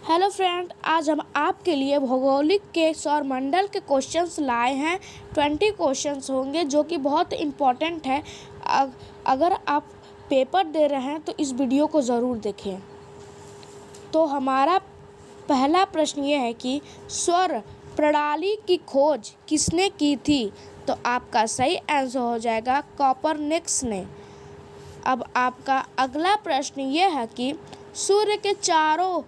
Hello friend, आज हम आपके लिए भौगोलिक के सौरमंडल के क्वेश्चंस लाए हैं। 20 क्वेश्चंस होंगे जो कि बहुत इम्पोर्टेंट है। अगर आप पेपर दे रहे हैं तो इस वीडियो को ज़रूर देखें। तो हमारा पहला प्रश्न ये है कि सौर प्रणाली की खोज किसने की थी? तो आपका सही आंसर हो जाएगा कोपरनिकस ने। अब आपका अगला प्रश्न ये है कि सूर्य के चारों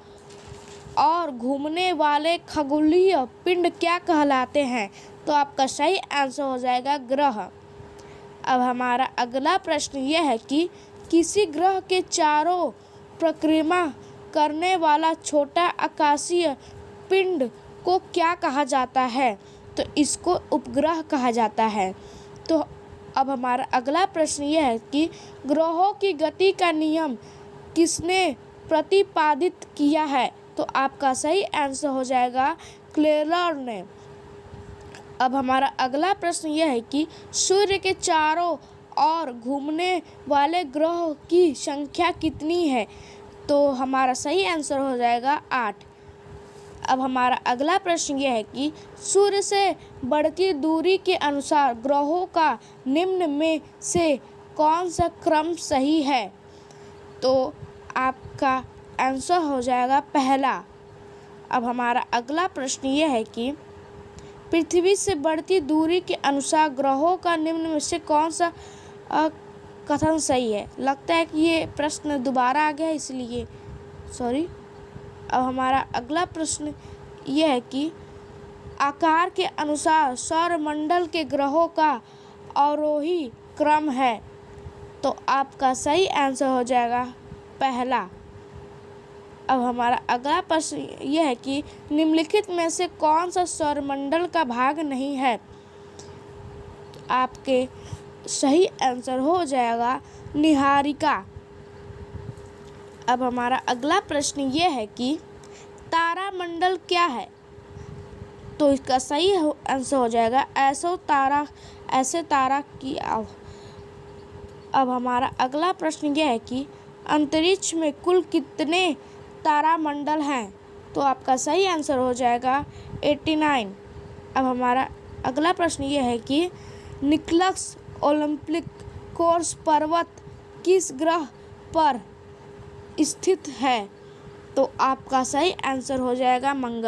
और घूमने वाले खगोलीय पिंड क्या कहलाते हैं? तो आपका सही आंसर हो जाएगा ग्रह। अब हमारा अगला प्रश्न यह है कि किसी ग्रह के चारों परिक्रमा करने वाला छोटा आकाशीय पिंड को क्या कहा जाता है? तो इसको उपग्रह कहा जाता है। तो अब हमारा अगला प्रश्न यह है कि ग्रहों की गति का नियम किसने प्रतिपादित किया है? तो आपका सही आंसर हो जाएगा केप्लर ने। अब हमारा अगला प्रश्न यह है कि सूर्य के चारों ओर घूमने वाले ग्रहों की संख्या कितनी है? तो हमारा सही आंसर हो जाएगा 8। अब हमारा अगला प्रश्न यह है कि सूर्य से बढ़ती दूरी के अनुसार ग्रहों का निम्न में से कौन सा क्रम सही है? तो आपका आंसर हो जाएगा पहला। अब हमारा अगला प्रश्न यह है कि पृथ्वी से बढ़ती दूरी के अनुसार ग्रहों का निम्न में से कौन सा कथन सही है? लगता है कि ये प्रश्न दोबारा आ गया इसलिए सॉरी। अब हमारा अगला प्रश्न यह है कि आकार के अनुसार सौरमंडल के ग्रहों का आरोही क्रम है। तो आपका सही आंसर हो जाएगा पहला। अब हमारा अगला प्रश्न यह है कि निम्नलिखित में से कौन सा सौरमंडल का भाग नहीं है? आपके सही आंसर हो जाएगा नीहारिका। अब हमारा अगला प्रश्न यह है कि तारामंडल क्या है? तो इसका सही आंसर हो जाएगा ऐसे तारा की आव। अब हमारा अगला प्रश्न यह है कि अंतरिक्ष में कुल कितने तारामंडल हैं? तो आपका सही आंसर हो जाएगा 89। अब हमारा अगला प्रश्न यह है कि निकोलस ओलिम्पस पर्वत किस ग्रह पर स्थित है? तो आपका सही आंसर हो जाएगा मंगल।